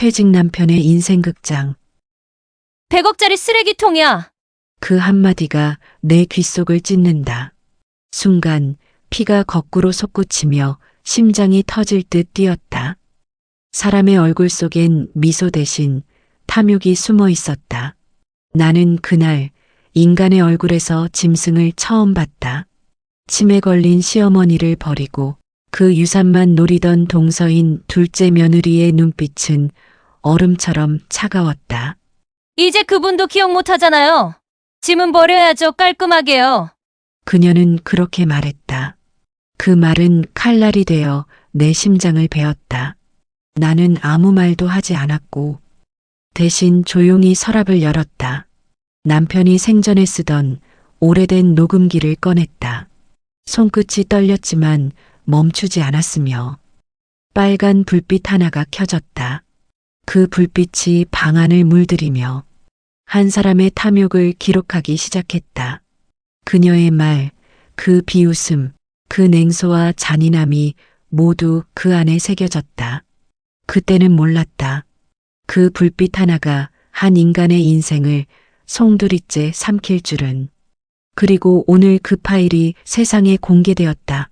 퇴직 남편의 인생극장. 100억짜리 쓰레기통이야. 그 한마디가 내 귓속을 찢는다. 순간 피가 거꾸로 솟구치며 심장이 터질 듯 뛰었다. 사람의 얼굴 속엔 미소 대신 탐욕이 숨어 있었다. 나는 그날 인간의 얼굴에서 짐승을 처음 봤다. 치매 걸린 시어머니를 버리고 그 유산만 노리던 동서인 둘째 며느리의 눈빛은 얼음처럼 차가웠다. 이제 그분도 기억 못 하잖아요. 짐은 버려야죠. 깔끔하게요. 그녀는 그렇게 말했다. 그 말은 칼날이 되어 내 심장을 베었다. 나는 아무 말도 하지 않았고 대신 조용히 서랍을 열었다. 남편이 생전에 쓰던 오래된 녹음기를 꺼냈다. 손끝이 떨렸지만 멈추지 않았으며 빨간 불빛 하나가 켜졌다. 그 불빛이 방 안을 물들이며 한 사람의 탐욕을 기록하기 시작했다. 그녀의 말, 그 비웃음, 그 냉소와 잔인함이 모두 그 안에 새겨졌다. 그때는 몰랐다. 그 불빛 하나가 한 인간의 인생을 송두리째 삼킬 줄은. 그리고 오늘 그 파일이 세상에 공개되었다.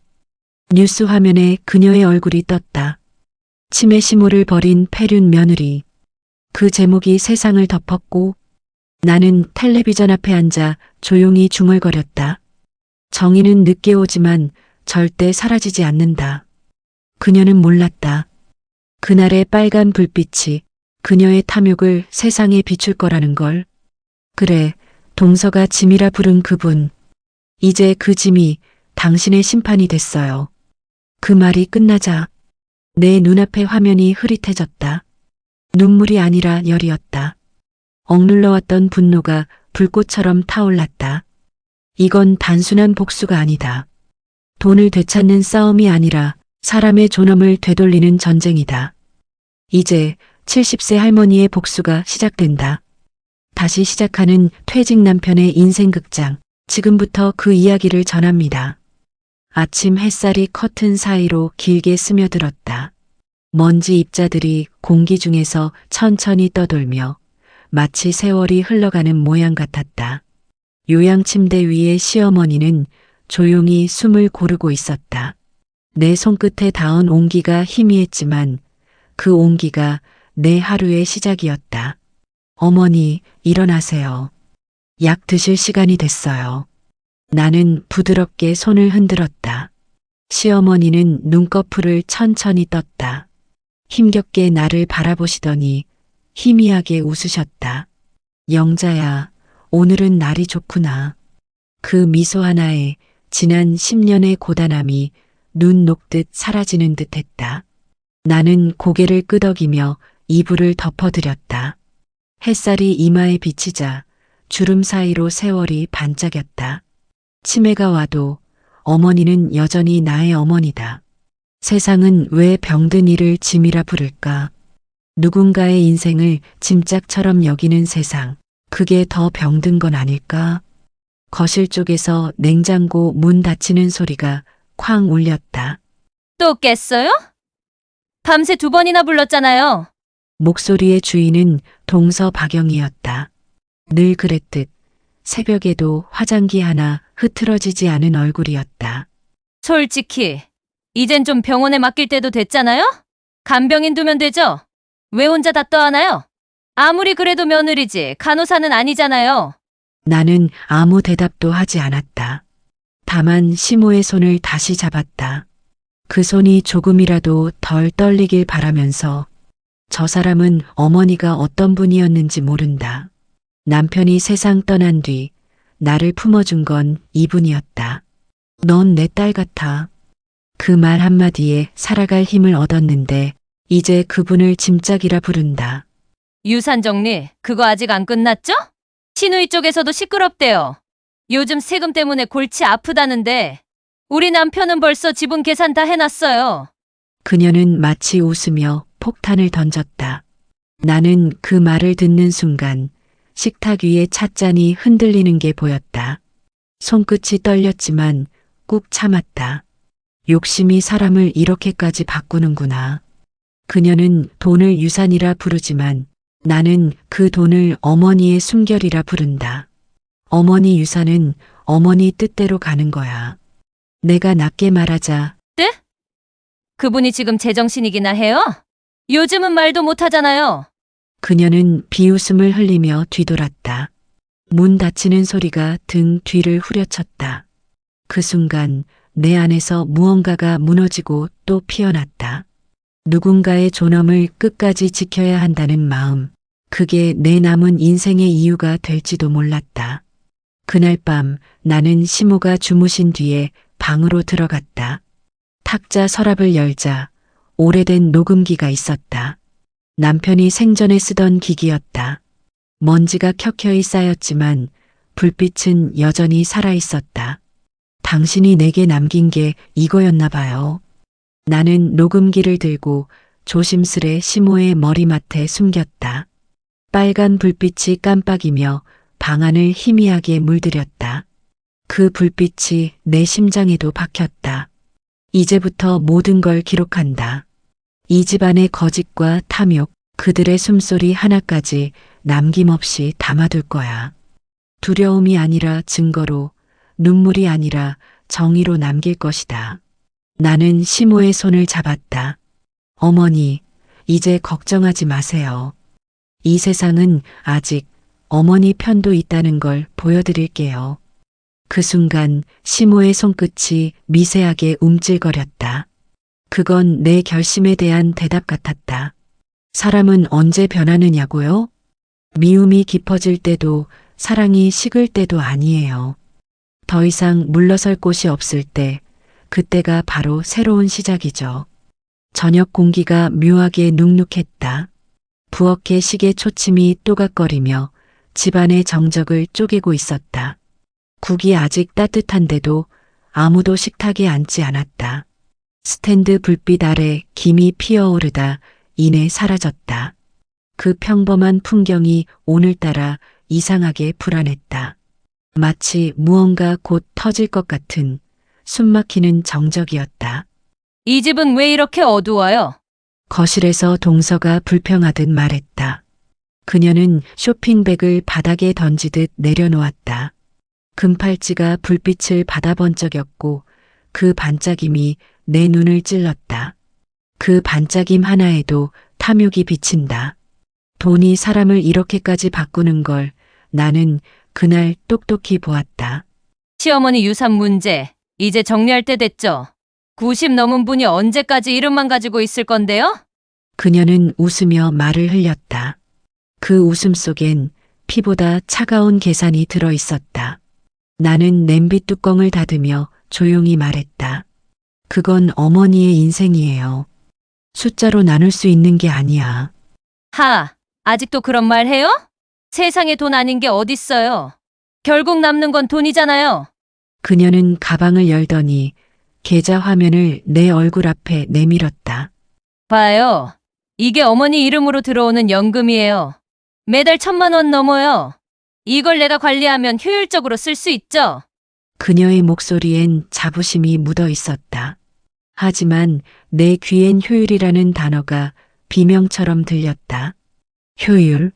뉴스 화면에 그녀의 얼굴이 떴다. 치매 시모를 벌인 폐륜 며느리. 그 제목이 세상을 덮었고 나는 텔레비전 앞에 앉아 조용히 중얼거렸다. 정의는 늦게 오지만 절대 사라지지 않는다. 그녀는 몰랐다. 그날의 빨간 불빛이 그녀의 탐욕을 세상에 비출 거라는 걸. 그래, 동서가 짐이라 부른 그분. 이제 그 짐이 당신의 심판이 됐어요. 그 말이 끝나자 내 눈앞의 화면이 흐릿해졌다. 눈물이 아니라 열이었다. 억눌러왔던 분노가 불꽃처럼 타올랐다. 이건 단순한 복수가 아니다. 돈을 되찾는 싸움이 아니라 사람의 존엄을 되돌리는 전쟁이다. 이제 70세 할머니의 복수가 시작된다. 다시 시작하는 퇴직 남편의 인생극장. 지금부터 그 이야기를 전합니다. 아침 햇살이 커튼 사이로 길게 스며들었다. 먼지 입자들이 공기 중에서 천천히 떠돌며 마치 세월이 흘러가는 모양 같았다. 요양침대 위에 시어머니는 조용히 숨을 고르고 있었다. 내 손끝에 닿은 온기가 희미했지만 그 온기가 내 하루의 시작이었다. 어머니, 일어나세요. 약 드실 시간이 됐어요. 나는 부드럽게 손을 흔들었다. 시어머니는 눈꺼풀을 천천히 떴다. 힘겹게 나를 바라보시더니 희미하게 웃으셨다. 영자야, 오늘은 날이 좋구나. 그 미소 하나에 지난 10년의 고단함이 눈 녹듯 사라지는 듯 했다. 나는 고개를 끄덕이며 이불을 덮어드렸다. 햇살이 이마에 비치자 주름 사이로 세월이 반짝였다. 치매가 와도 어머니는 여전히 나의 어머니다. 세상은 왜 병든 이를 짐이라 부를까? 누군가의 인생을 짐짝처럼 여기는 세상, 그게 더 병든 건 아닐까? 거실 쪽에서 냉장고 문 닫히는 소리가 쾅 울렸다. 또 깼어요? 밤새 2번이나 불렀잖아요. 목소리의 주인은 동서 박영이었다. 늘 그랬듯 새벽에도 화장기 하나 흐트러지지 않은 얼굴이었다. 솔직히 이젠 좀 병원에 맡길 때도 됐잖아요? 간병인 두면 되죠? 왜 혼자 다 떠안아요? 아무리 그래도 며느리지 간호사는 아니잖아요. 나는 아무 대답도 하지 않았다. 다만 시모의 손을 다시 잡았다. 그 손이 조금이라도 덜 떨리길 바라면서 저 사람은 어머니가 어떤 분이었는지 모른다. 남편이 세상 떠난 뒤 나를 품어준 건 이분이었다. 넌 내 딸 같아. 그 말 한마디에 살아갈 힘을 얻었는데 이제 그분을 짐짝이라 부른다. 유산 정리, 그거 아직 안 끝났죠? 시누이 쪽에서도 시끄럽대요. 요즘 세금 때문에 골치 아프다는데 우리 남편은 벌써 지분 계산 다 해놨어요. 그녀는 마치 웃으며 폭탄을 던졌다. 나는 그 말을 듣는 순간 식탁 위에 찻잔이 흔들리는 게 보였다. 손끝이 떨렸지만 꾹 참았다. 욕심이 사람을 이렇게까지 바꾸는구나. 그녀는 돈을 유산이라 부르지만 나는 그 돈을 어머니의 숨결이라 부른다. 어머니 유산은 어머니 뜻대로 가는 거야. 내가 낮게 말하자 그분이 지금 제정신이기나 해요? 요즘은 말도 못하잖아요. 그녀는 비웃음을 흘리며 뒤돌았다. 문 닫히는 소리가 등 뒤를 후려쳤다. 그 순간 내 안에서 무언가가 무너지고 또 피어났다. 누군가의 존엄을 끝까지 지켜야 한다는 마음. 그게 내 남은 인생의 이유가 될지도 몰랐다. 그날 밤 나는 시모가 주무신 뒤에 방으로 들어갔다. 탁자 서랍을 열자 오래된 녹음기가 있었다. 남편이 생전에 쓰던 기기였다. 먼지가 켜켜이 쌓였지만 불빛은 여전히 살아있었다. 당신이 내게 남긴 게 이거였나 봐요. 나는 녹음기를 들고 조심스레 시모의 머리맡에 숨겼다. 빨간 불빛이 깜빡이며 방 안을 희미하게 물들였다. 그 불빛이 내 심장에도 박혔다. 이제부터 모든 걸 기록한다. 이 집안의 거짓과 탐욕, 그들의 숨소리 하나까지 남김없이 담아둘 거야. 두려움이 아니라 증거로, 눈물이 아니라 정의로 남길 것이다. 나는 시모의 손을 잡았다. 어머니, 이제 걱정하지 마세요. 이 세상은 아직 어머니 편도 있다는 걸 보여드릴게요. 그 순간 시모의 손끝이 미세하게 움찔거렸다. 그건 내 결심에 대한 대답 같았다. 사람은 언제 변하느냐고요? 미움이 깊어질 때도 사랑이 식을 때도 아니에요. 더 이상 물러설 곳이 없을 때, 그때가 바로 새로운 시작이죠. 저녁 공기가 묘하게 눅눅했다. 부엌의 시계 초침이 또각거리며 집안의 정적을 쪼개고 있었다. 국이 아직 따뜻한데도 아무도 식탁에 앉지 않았다. 스탠드 불빛 아래 김이 피어오르다 이내 사라졌다. 그 평범한 풍경이 오늘따라 이상하게 불안했다. 마치 무언가 곧 터질 것 같은 숨막히는 정적이었다. 이 집은 왜 이렇게 어두워요? 거실에서 동서가 불평하듯 말했다. 그녀는 쇼핑백을 바닥에 던지듯 내려놓았다. 금팔찌가 불빛을 받아 번쩍였고 그 반짝임이 내 눈을 찔렀다. 그 반짝임 하나에도 탐욕이 비친다. 돈이 사람을 이렇게까지 바꾸는 걸 나는 그날 똑똑히 보았다. 시어머니 유산 문제, 이제 정리할 때 됐죠? 90 넘은 분이 언제까지 이름만 가지고 있을 건데요? 그녀는 웃으며 말을 흘렸다. 그 웃음 속엔 피보다 차가운 계산이 들어 있었다. 나는 냄비 뚜껑을 닫으며 조용히 말했다. 그건 어머니의 인생이에요. 숫자로 나눌 수 있는 게 아니야. 아직도 그런 말 해요? 세상에 돈 아닌 게 어딨어요. 결국 남는 건 돈이잖아요. 그녀는 가방을 열더니 계좌 화면을 내 얼굴 앞에 내밀었다. 봐요. 이게 어머니 이름으로 들어오는 연금이에요. 매달 1,000만 원 넘어요. 이걸 내가 관리하면 효율적으로 쓸 수 있죠? 그녀의 목소리엔 자부심이 묻어 있었다. 하지만 내 귀엔 효율이라는 단어가 비명처럼 들렸다. 효율.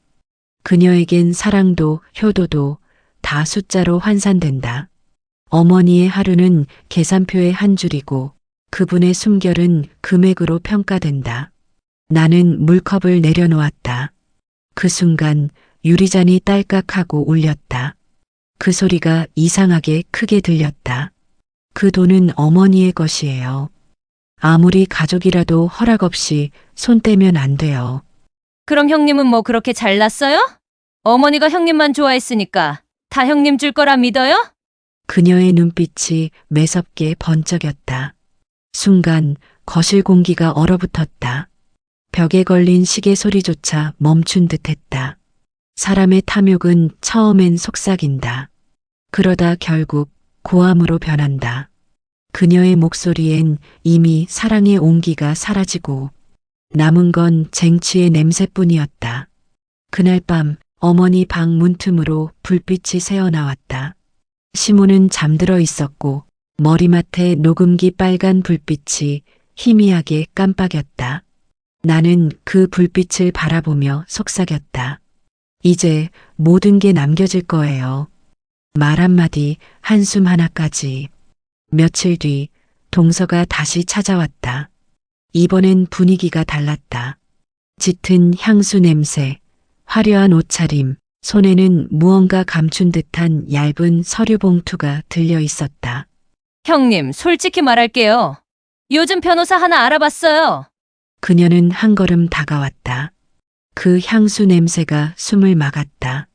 그녀에겐 사랑도 효도도 다 숫자로 환산된다. 어머니의 하루는 계산표의 한 줄이고 그분의 숨결은 금액으로 평가된다. 나는 물컵을 내려놓았다. 그 순간 유리잔이 딸깍하고 울렸다. 그 소리가 이상하게 크게 들렸다. 그 돈은 어머니의 것이에요. 아무리 가족이라도 허락 없이 손 떼면 안 돼요. 그럼 형님은 뭐 그렇게 잘났어요? 어머니가 형님만 좋아했으니까 다 형님 줄 거라 믿어요? 그녀의 눈빛이 매섭게 번쩍였다. 순간 거실 공기가 얼어붙었다. 벽에 걸린 시계 소리조차 멈춘 듯했다. 사람의 탐욕은 처음엔 속삭인다. 그러다 결국 고함으로 변한다. 그녀의 목소리엔 이미 사랑의 온기가 사라지고 남은 건 쟁취의 냄새뿐이었다. 그날 밤 어머니 방 문틈으로 불빛이 새어나왔다. 시모는 잠들어 있었고 머리맡에 녹음기 빨간 불빛이 희미하게 깜빡였다. 나는 그 불빛을 바라보며 속삭였다. 이제 모든 게 남겨질 거예요. 말 한마디, 한숨 하나까지. 며칠 뒤 동서가 다시 찾아왔다. 이번엔 분위기가 달랐다. 짙은 향수 냄새, 화려한 옷차림, 손에는 무언가 감춘 듯한 얇은 서류 봉투가 들려 있었다. 형님, 솔직히 말할게요. 요즘 변호사 하나 알아봤어요. 그녀는 한 걸음 다가왔다. 그 향수 냄새가 숨을 막았다.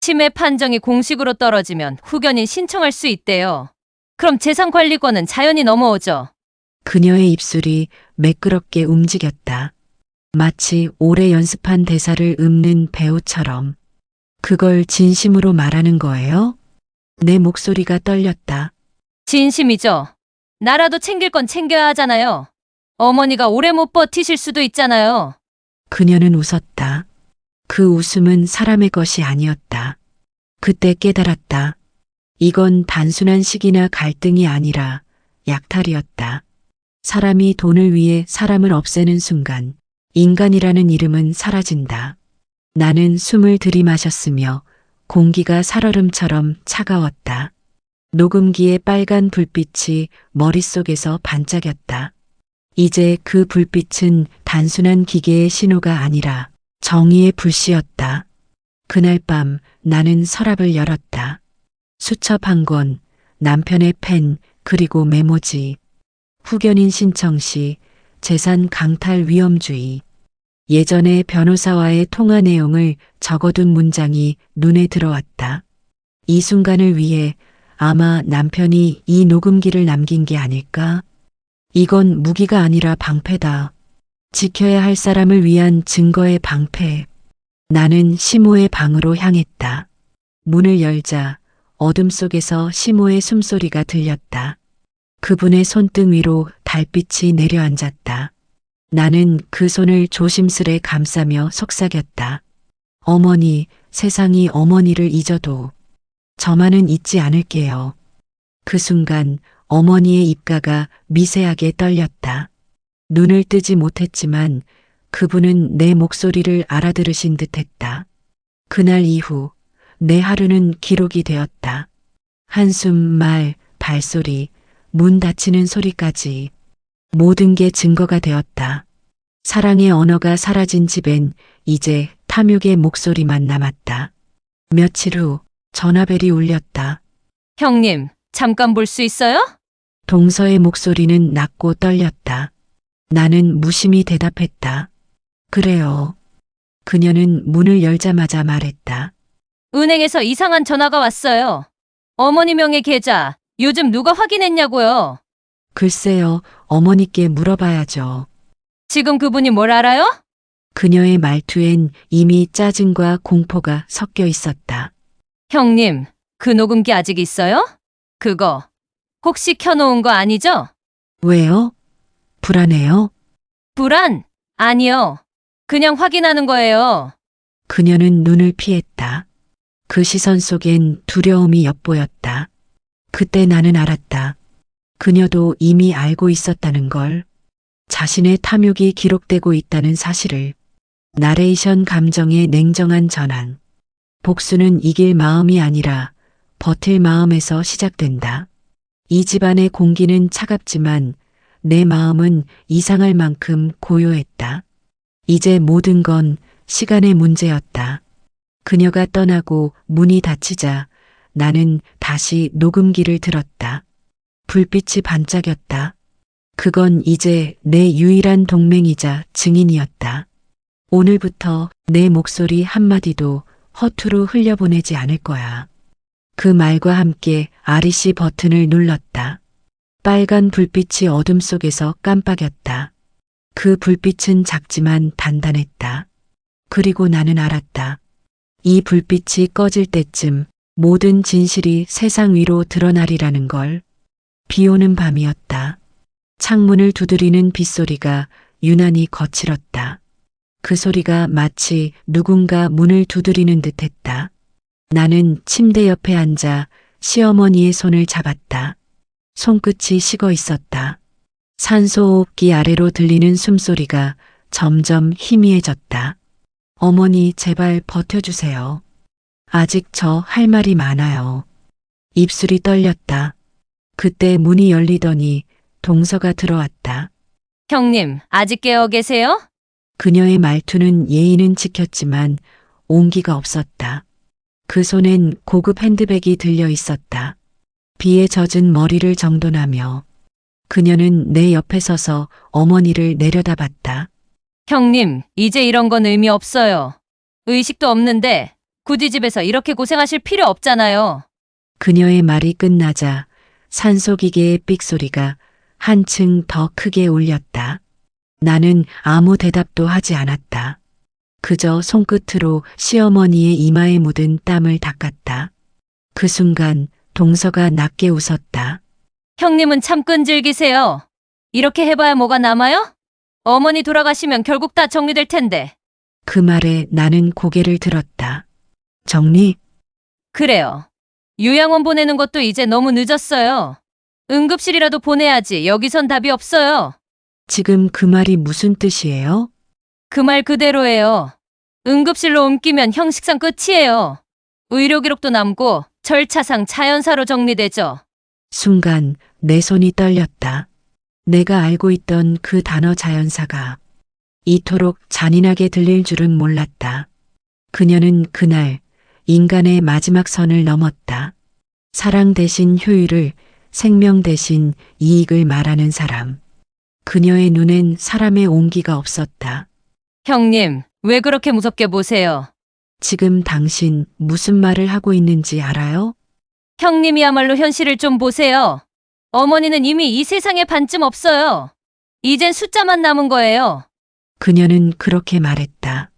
치매 판정이 공식으로 떨어지면 후견인 신청할 수 있대요. 그럼 재산관리권은 자연히 넘어오죠. 그녀의 입술이 매끄럽게 움직였다. 마치 오래 연습한 대사를 읊는 배우처럼. 그걸 진심으로 말하는 거예요? 내 목소리가 떨렸다. 진심이죠. 나라도 챙길 건 챙겨야 하잖아요. 어머니가 오래 못 버티실 수도 있잖아요. 그녀는 웃었다. 그 웃음은 사람의 것이 아니었다. 그때 깨달았다. 이건 단순한 시기나 갈등이 아니라 약탈이었다. 사람이 돈을 위해 사람을 없애는 순간 인간이라는 이름은 사라진다. 나는 숨을 들이마셨으며 공기가 살얼음처럼 차가웠다. 녹음기의 빨간 불빛이 머릿속에서 반짝였다. 이제 그 불빛은 단순한 기계의 신호가 아니라 정의의 불씨였다. 그날 밤 나는 서랍을 열었다. 수첩 한 권, 남편의 펜, 그리고 메모지. 후견인 신청 시 재산 강탈 위험주의. 예전에 변호사와의 통화 내용을 적어둔 문장이 눈에 들어왔다. 이 순간을 위해 아마 남편이 이 녹음기를 남긴 게 아닐까? 이건 무기가 아니라 방패다. 지켜야 할 사람을 위한 증거의 방패. 나는 시모의 방으로 향했다. 문을 열자 어둠 속에서 시모의 숨소리가 들렸다. 그분의 손등 위로 달빛이 내려앉았다. 나는 그 손을 조심스레 감싸며 속삭였다. 어머니, 세상이 어머니를 잊어도 저만은 잊지 않을게요. 그 순간 어머니의 입가가 미세하게 떨렸다. 눈을 뜨지 못했지만 그분은 내 목소리를 알아들으신 듯했다. 그날 이후 내 하루는 기록이 되었다. 한숨, 말, 발소리, 문 닫히는 소리까지 모든 게 증거가 되었다. 사랑의 언어가 사라진 집엔 이제 탐욕의 목소리만 남았다. 며칠 후 전화벨이 울렸다. 형님, 잠깐 볼 수 있어요? 동서의 목소리는 낮고 떨렸다. 나는 무심히 대답했다. 그래요. 그녀는 문을 열자마자 말했다. 은행에서 이상한 전화가 왔어요. 어머니 명의 계좌, 요즘 누가 확인했냐고요. 글쎄요, 어머니께 물어봐야죠. 지금 그분이 뭘 알아요? 그녀의 말투엔 이미 짜증과 공포가 섞여 있었다. 형님, 그 녹음기 아직 있어요? 그거 혹시 켜놓은 거 아니죠? 왜요? 불안해요? 불안? 아니요. 그냥 확인하는 거예요. 그녀는 눈을 피했다. 그 시선 속엔 두려움이 엿보였다. 그때 나는 알았다. 그녀도 이미 알고 있었다는 걸. 자신의 탐욕이 기록되고 있다는 사실을. 나레이션 감정의 냉정한 전환. 복수는 이길 마음이 아니라 버틸 마음에서 시작된다. 이 집안의 공기는 차갑지만 내 마음은 이상할 만큼 고요했다. 이제 모든 건 시간의 문제였다. 그녀가 떠나고 문이 닫히자 나는 다시 녹음기를 들었다. 불빛이 반짝였다. 그건 이제 내 유일한 동맹이자 증인이었다. 오늘부터 내 목소리 한마디도 허투루 흘려보내지 않을 거야. 그 말과 함께 REC 버튼을 눌렀다. 빨간 불빛이 어둠 속에서 깜빡였다. 그 불빛은 작지만 단단했다. 그리고 나는 알았다. 이 불빛이 꺼질 때쯤 모든 진실이 세상 위로 드러나리라는 걸. 비 오는 밤이었다. 창문을 두드리는 빗소리가 유난히 거칠었다. 그 소리가 마치 누군가 문을 두드리는 듯했다. 나는 침대 옆에 앉아 시어머니의 손을 잡았다. 손끝이 식어 있었다. 산소호흡기 아래로 들리는 숨소리가 점점 희미해졌다. 어머니, 제발 버텨주세요. 아직 저 할 말이 많아요. 입술이 떨렸다. 그때 문이 열리더니 동서가 들어왔다. 형님, 아직 깨어 계세요? 그녀의 말투는 예의는 지켰지만 온기가 없었다. 그 손엔 고급 핸드백이 들려 있었다. 비에 젖은 머리를 정돈하며 그녀는 내 옆에 서서 어머니를 내려다봤다. 형님, 이제 이런 건 의미 없어요. 의식도 없는데 굳이 집에서 이렇게 고생하실 필요 없잖아요. 그녀의 말이 끝나자 산소기계의 삑소리가 한층 더 크게 울렸다. 나는 아무 대답도 하지 않았다. 그저 손끝으로 시어머니의 이마에 묻은 땀을 닦았다. 그 순간 동서가 낮게 웃었다. 형님은 참 끈질기세요. 이렇게 해봐야 뭐가 남아요? 어머니 돌아가시면 결국 다 정리될 텐데. 그 말에 나는 고개를 들었다. 정리? 그래요. 요양원 보내는 것도 이제 너무 늦었어요. 응급실이라도 보내야지. 여기선 답이 없어요. 지금 그 말이 무슨 뜻이에요? 그 말 그대로예요. 응급실로 옮기면 형식상 끝이에요. 의료 기록도 남고 절차상 자연사로 정리되죠. 순간 내 손이 떨렸다. 내가 알고 있던 그 단어 자연사가 이토록 잔인하게 들릴 줄은 몰랐다. 그녀는 그날 인간의 마지막 선을 넘었다. 사랑 대신 효율을, 생명 대신 이익을 말하는 사람. 그녀의 눈엔 사람의 온기가 없었다. 형님, 왜 그렇게 무섭게 보세요? 지금 당신 무슨 말을 하고 있는지 알아요? 형님이야말로 현실을 좀 보세요. 어머니는 이미 이 세상에 반쯤 없어요. 이젠 숫자만 남은 거예요. 그녀는 그렇게 말했다.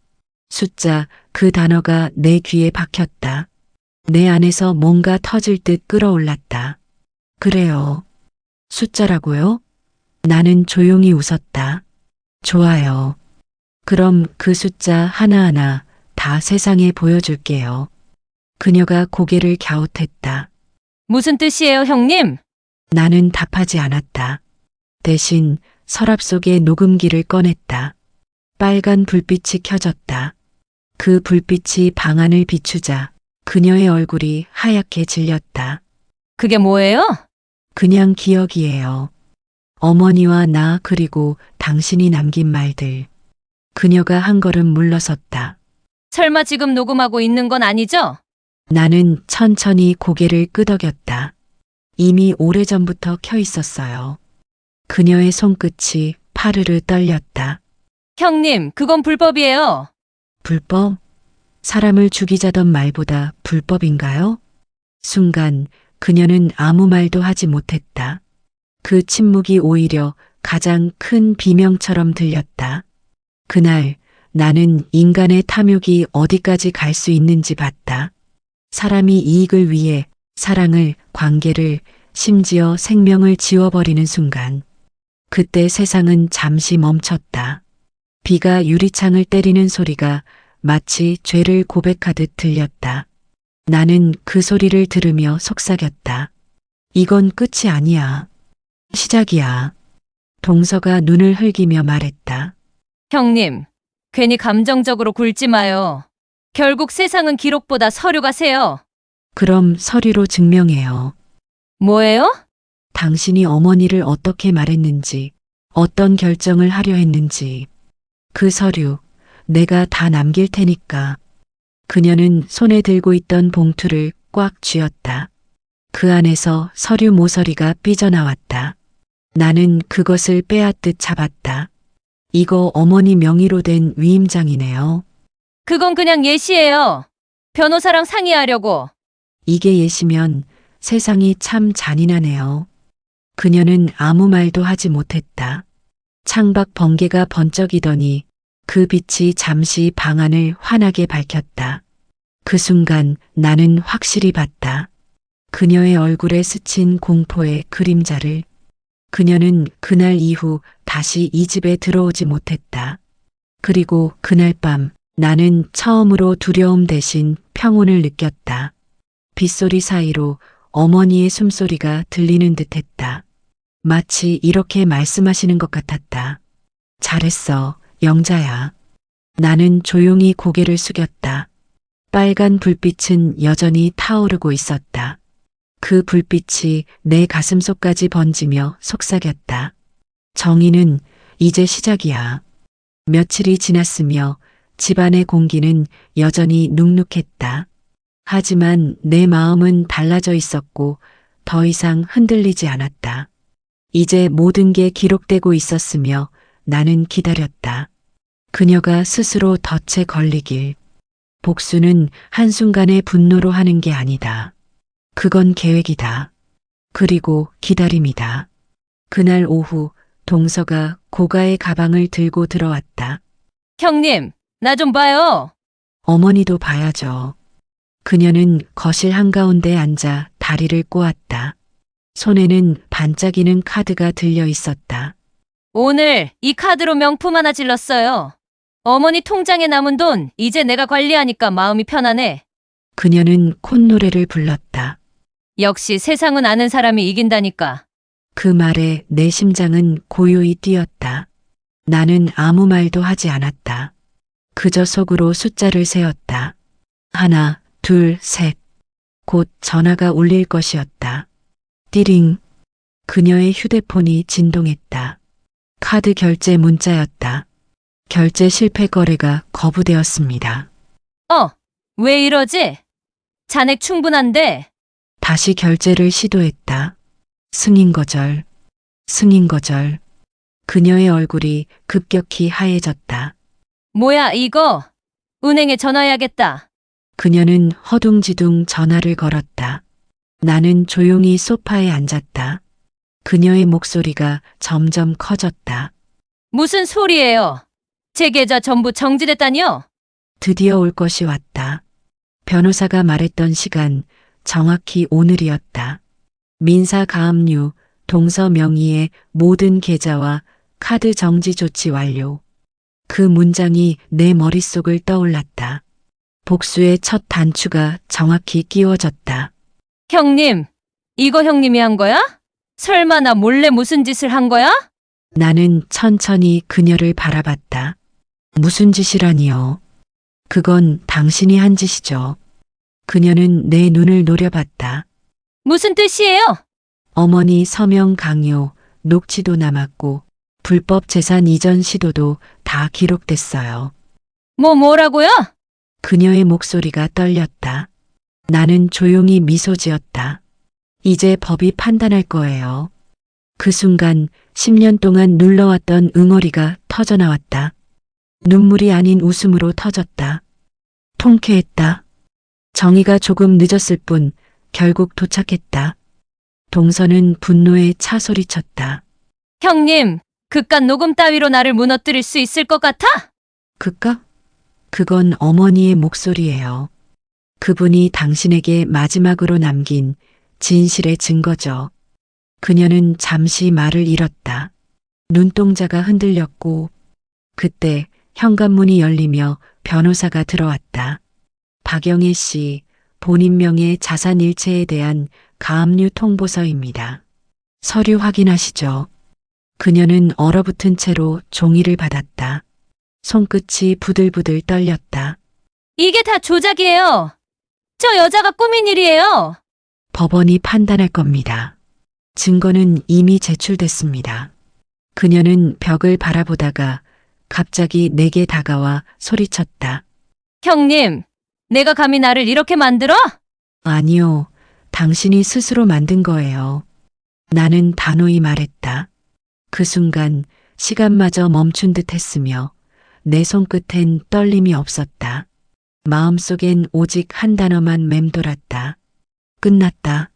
숫자, 그 단어가 내 귀에 박혔다. 내 안에서 뭔가 터질 듯 끌어올랐다. 그래요. 숫자라고요? 나는 조용히 웃었다. 좋아요. 그럼 그 숫자 하나하나 다 세상에 보여줄게요. 그녀가 고개를 갸웃했다. 무슨 뜻이에요, 형님? 나는 답하지 않았다. 대신 서랍 속에 녹음기를 꺼냈다. 빨간 불빛이 켜졌다. 그 불빛이 방 안을 비추자 그녀의 얼굴이 하얗게 질렸다. 그게 뭐예요? 그냥 기억이에요. 어머니와 나 그리고 당신이 남긴 말들. 그녀가 한 걸음 물러섰다. 설마 지금 녹음하고 있는 건 아니죠? 나는 천천히 고개를 끄덕였다. 이미 오래전부터 켜 있었어요. 그녀의 손끝이 파르르 떨렸다. 형님, 그건 불법이에요. 불법? 사람을 죽이자던 말보다 불법인가요? 순간 그녀는 아무 말도 하지 못했다. 그 침묵이 오히려 가장 큰 비명처럼 들렸다. 그날 나는 인간의 탐욕이 어디까지 갈 수 있는지 봤다. 사람이 이익을 위해 사랑을, 관계를, 심지어 생명을 지워버리는 순간. 그때 세상은 잠시 멈췄다. 비가 유리창을 때리는 소리가 마치 죄를 고백하듯 들렸다. 나는 그 소리를 들으며 속삭였다. 이건 끝이 아니야. 시작이야. 동서가 눈을 흘기며 말했다. 형님, 괜히 감정적으로 굴지 마요. 결국 세상은 기록보다 서류가 세요. 그럼 서류로 증명해요. 뭐예요? 당신이 어머니를 어떻게 말했는지, 어떤 결정을 하려 했는지. 그 서류, 내가 다 남길 테니까. 그녀는 손에 들고 있던 봉투를 꽉 쥐었다. 그 안에서 서류 모서리가 삐져나왔다. 나는 그것을 빼앗듯 잡았다. 이거 어머니 명의로 된 위임장이네요. 그건 그냥 예시예요. 변호사랑 상의하려고. 이게 예시면 세상이 참 잔인하네요. 그녀는 아무 말도 하지 못했다. 창밖 번개가 번쩍이더니 그 빛이 잠시 방 안을 환하게 밝혔다. 그 순간 나는 확실히 봤다. 그녀의 얼굴에 스친 공포의 그림자를. 그녀는 그날 이후 다시 이 집에 들어오지 못했다. 그리고 그날 밤 나는 처음으로 두려움 대신 평온을 느꼈다. 빗소리 사이로 어머니의 숨소리가 들리는 듯했다. 마치 이렇게 말씀하시는 것 같았다. 잘했어. 영자야. 나는 조용히 고개를 숙였다. 빨간 불빛은 여전히 타오르고 있었다. 그 불빛이 내 가슴속까지 번지며 속삭였다. 정의는 이제 시작이야. 며칠이 지났으며 집안의 공기는 여전히 눅눅했다. 하지만 내 마음은 달라져 있었고 더 이상 흔들리지 않았다. 이제 모든 게 기록되고 있었으며 나는 기다렸다. 그녀가 스스로 덫에 걸리길. 복수는 한순간의 분노로 하는 게 아니다. 그건 계획이다. 그리고 기다림이다. 그날 오후 동서가 고가의 가방을 들고 들어왔다. 형님, 나 좀 봐요. 어머니도 봐야죠. 그녀는 거실 한가운데 앉아 다리를 꼬았다. 손에는 반짝이는 카드가 들려 있었다. 오늘 이 카드로 명품 하나 질렀어요. 어머니 통장에 남은 돈 이제 내가 관리하니까 마음이 편하네. 그녀는 콧노래를 불렀다. 역시 세상은 아는 사람이 이긴다니까. 그 말에 내 심장은 고요히 뛰었다. 나는 아무 말도 하지 않았다. 그저 속으로 숫자를 세었다. 하나, 둘, 셋. 곧 전화가 울릴 것이었다. 띠링. 그녀의 휴대폰이 진동했다. 카드 결제 문자였다. 결제 실패 거래가 거부되었습니다. 왜 이러지? 잔액 충분한데. 다시 결제를 시도했다. 승인 거절. 승인 거절. 그녀의 얼굴이 급격히 하얘졌다. 뭐야 이거? 은행에 전화해야겠다. 그녀는 허둥지둥 전화를 걸었다. 나는 조용히 소파에 앉았다. 그녀의 목소리가 점점 커졌다. 무슨 소리예요? 제 계좌 전부 정지됐다니요? 드디어 올 것이 왔다. 변호사가 말했던 시간, 정확히 오늘이었다. 민사가압류, 동서 명의의 모든 계좌와 카드 정지 조치 완료. 그 문장이 내 머릿속을 떠올랐다. 복수의 첫 단추가 정확히 끼워졌다. 형님, 이거 형님이 한 거야? 설마 나 몰래 무슨 짓을 한 거야? 나는 천천히 그녀를 바라봤다. 무슨 짓이라니요? 그건 당신이 한 짓이죠. 그녀는 내 눈을 노려봤다. 무슨 뜻이에요? 어머니 서명 강요, 녹취도 남았고 불법 재산 이전 시도도 다 기록됐어요. 뭐라고요? 그녀의 목소리가 떨렸다. 나는 조용히 미소 지었다. 이제 법이 판단할 거예요. 그 순간 10년 동안 눌러왔던 응어리가 터져나왔다. 눈물이 아닌 웃음으로 터졌다. 통쾌했다. 정의가 조금 늦었을 뿐 결국 도착했다. 동서는 분노에 차 소리쳤다. 형님, 그깟 녹음 따위로 나를 무너뜨릴 수 있을 것 같아? 그까? 그건 어머니의 목소리예요. 그분이 당신에게 마지막으로 남긴 진실의 증거죠. 그녀는 잠시 말을 잃었다. 눈동자가 흔들렸고 그때 현관문이 열리며 변호사가 들어왔다. 박영애 씨, 본인 명의 자산 일체에 대한 가압류 통보서입니다. 서류 확인하시죠. 그녀는 얼어붙은 채로 종이를 받았다. 손끝이 부들부들 떨렸다. 이게 다 조작이에요. 저 여자가 꾸민 일이에요. 법원이 판단할 겁니다. 증거는 이미 제출됐습니다. 그녀는 벽을 바라보다가 갑자기 내게 다가와 소리쳤다. 형님, 내가 감히 나를 이렇게 만들어? 아니요, 당신이 스스로 만든 거예요. 나는 단호히 말했다. 그 순간 시간마저 멈춘 듯 했으며 내 손끝엔 떨림이 없었다. 마음속엔 오직 한 단어만 맴돌았다. 끝났다.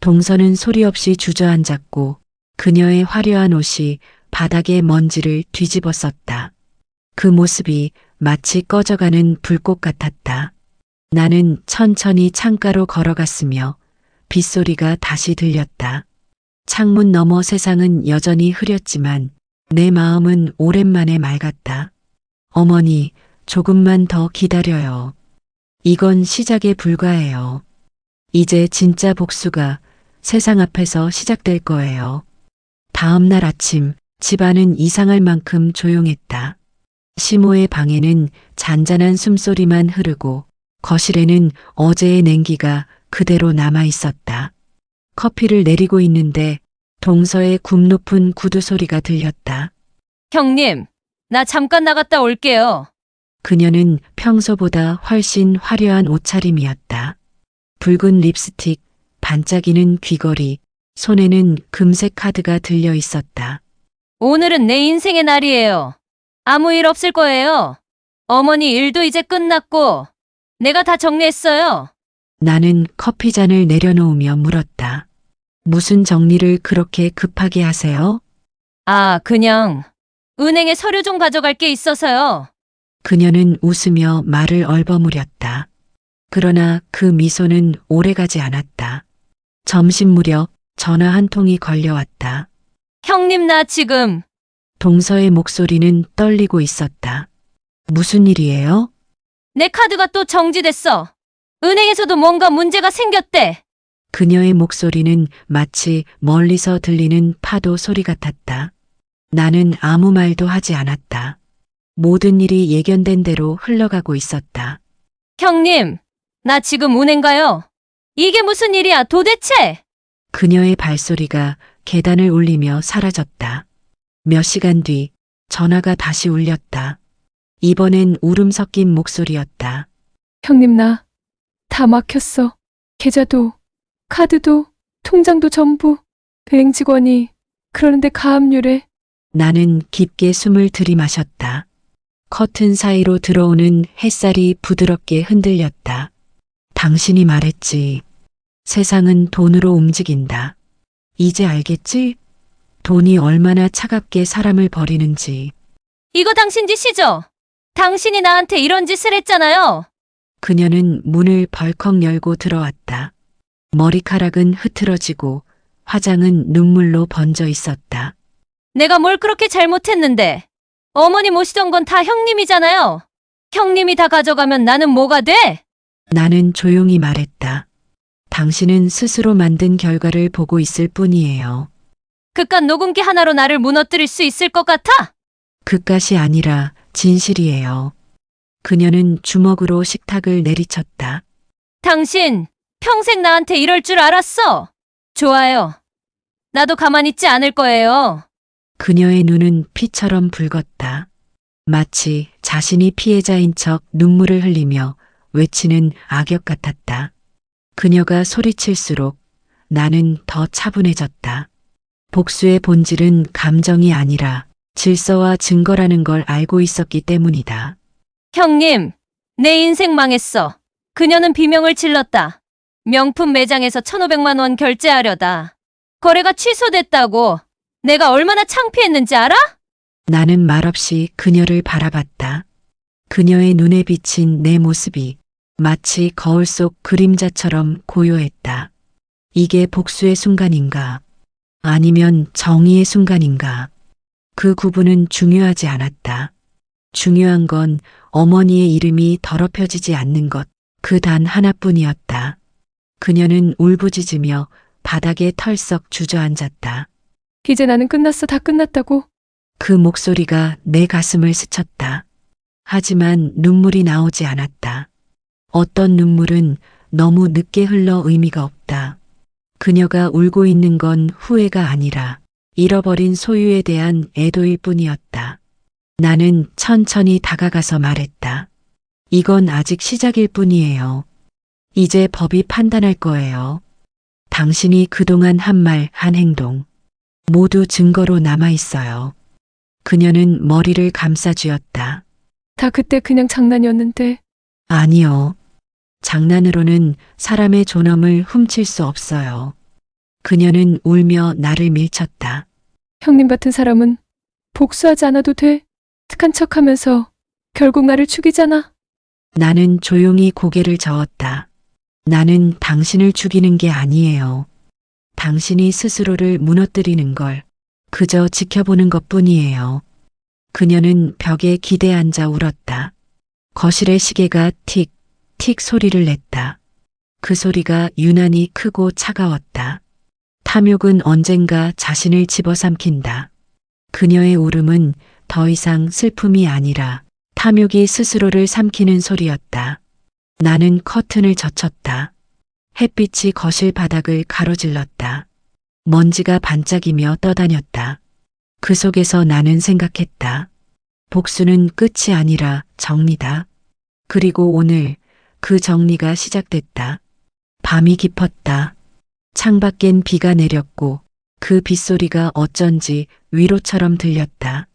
동서는 소리 없이 주저앉았고 그녀의 화려한 옷이 바닥의 먼지를 뒤집어 썼다. 그 모습이 마치 꺼져가는 불꽃 같았다. 나는 천천히 창가로 걸어갔으며 빗소리가 다시 들렸다. 창문 너머 세상은 여전히 흐렸지만 내 마음은 오랜만에 맑았다. 어머니, 조금만 더 기다려요. 이건 시작에 불과해요. 이제 진짜 복수가 세상 앞에서 시작될 거예요. 다음 날 아침 집안은 이상할 만큼 조용했다. 시모의 방에는 잔잔한 숨소리만 흐르고 거실에는 어제의 냉기가 그대로 남아 있었다. 커피를 내리고 있는데 동서의 굽 높은 구두 소리가 들렸다. 형님, 나 잠깐 나갔다 올게요. 그녀는 평소보다 훨씬 화려한 옷차림이었다. 붉은 립스틱, 반짝이는 귀걸이, 손에는 금색 카드가 들려 있었다. 오늘은 내 인생의 날이에요. 아무 일 없을 거예요. 어머니 일도 이제 끝났고, 내가 다 정리했어요. 나는 커피잔을 내려놓으며 물었다. 무슨 정리를 그렇게 급하게 하세요? 아, 그냥 은행에 서류 좀 가져갈 게 있어서요. 그녀는 웃으며 말을 얼버무렸다. 그러나 그 미소는 오래가지 않았다. 점심 무렵 전화 한 통이 걸려왔다. 형님, 나 지금 동서의 목소리는 떨리고 있었다. 무슨 일이에요? 내 카드가 또 정지됐어. 은행에서도 뭔가 문제가 생겼대. 그녀의 목소리는 마치 멀리서 들리는 파도 소리 같았다. 나는 아무 말도 하지 않았다. 모든 일이 예견된 대로 흘러가고 있었다. 형님, 나 지금 은행 가요. 이게 무슨 일이야, 도대체? 그녀의 발소리가 계단을 울리며 사라졌다. 몇 시간 뒤 전화가 다시 울렸다. 이번엔 울음 섞인 목소리였다. 형님, 나 다 막혔어. 계좌도, 카드도, 통장도 전부. 은행 직원이 그러는데 가압류래. 나는 깊게 숨을 들이마셨다. 커튼 사이로 들어오는 햇살이 부드럽게 흔들렸다. 당신이 말했지. 세상은 돈으로 움직인다. 이제 알겠지? 돈이 얼마나 차갑게 사람을 버리는지. 이거 당신 짓이죠? 당신이 나한테 이런 짓을 했잖아요. 그녀는 문을 벌컥 열고 들어왔다. 머리카락은 흐트러지고 화장은 눈물로 번져 있었다. 내가 뭘 그렇게 잘못했는데. 어머니 모시던 건 다 형님이잖아요. 형님이 다 가져가면 나는 뭐가 돼? 나는 조용히 말했다. 당신은 스스로 만든 결과를 보고 있을 뿐이에요. 그깟 녹음기 하나로 나를 무너뜨릴 수 있을 것 같아? 그깟이 아니라 진실이에요. 그녀는 주먹으로 식탁을 내리쳤다. 당신 평생 나한테 이럴 줄 알았어. 좋아요. 나도 가만히 있지 않을 거예요. 그녀의 눈은 피처럼 붉었다. 마치 자신이 피해자인 척 눈물을 흘리며 외치는 악역 같았다. 그녀가 소리칠수록 나는 더 차분해졌다. 복수의 본질은 감정이 아니라 질서와 증거라는 걸 알고 있었기 때문이다. 형님, 내 인생 망했어. 그녀는 비명을 질렀다. 명품 매장에서 1,500만 원 결제하려다. 거래가 취소됐다고. 내가 얼마나 창피했는지 알아? 나는 말없이 그녀를 바라봤다. 그녀의 눈에 비친 내 모습이 마치 거울 속 그림자처럼 고요했다. 이게 복수의 순간인가? 아니면 정의의 순간인가? 그 구분은 중요하지 않았다. 중요한 건 어머니의 이름이 더럽혀지지 않는 것, 그 단 하나뿐이었다. 그녀는 울부짖으며 바닥에 털썩 주저앉았다. 이제 나는 끝났어. 다 끝났다고. 그 목소리가 내 가슴을 스쳤다. 하지만 눈물이 나오지 않았다. 어떤 눈물은 너무 늦게 흘러 의미가 없다. 그녀가 울고 있는 건 후회가 아니라 잃어버린 소유에 대한 애도일 뿐이었다. 나는 천천히 다가가서 말했다. 이건 아직 시작일 뿐이에요. 이제 법이 판단할 거예요. 당신이 그동안 한 말, 한 행동, 모두 증거로 남아 있어요. 그녀는 머리를 감싸쥐었다. 다 그때 그냥 장난이었는데. 아니요. 장난으로는 사람의 존엄을 훔칠 수 없어요. 그녀는 울며 나를 밀쳤다. 형님 같은 사람은 복수하지 않아도 돼. 착한 척하면서 결국 나를 죽이잖아. 나는 조용히 고개를 저었다. 나는 당신을 죽이는 게 아니에요. 당신이 스스로를 무너뜨리는 걸 그저 지켜보는 것뿐이에요. 그녀는 벽에 기대 앉아 울었다. 거실의 시계가 틱, 틱 소리를 냈다. 그 소리가 유난히 크고 차가웠다. 탐욕은 언젠가 자신을 집어삼킨다. 그녀의 울음은 더 이상 슬픔이 아니라 탐욕이 스스로를 삼키는 소리였다. 나는 커튼을 젖혔다. 햇빛이 거실 바닥을 가로질렀다. 먼지가 반짝이며 떠다녔다. 그 속에서 나는 생각했다. 복수는 끝이 아니라 정리다. 그리고 오늘 그 정리가 시작됐다. 밤이 깊었다. 창밖엔 비가 내렸고 그 빗소리가 어쩐지 위로처럼 들렸다.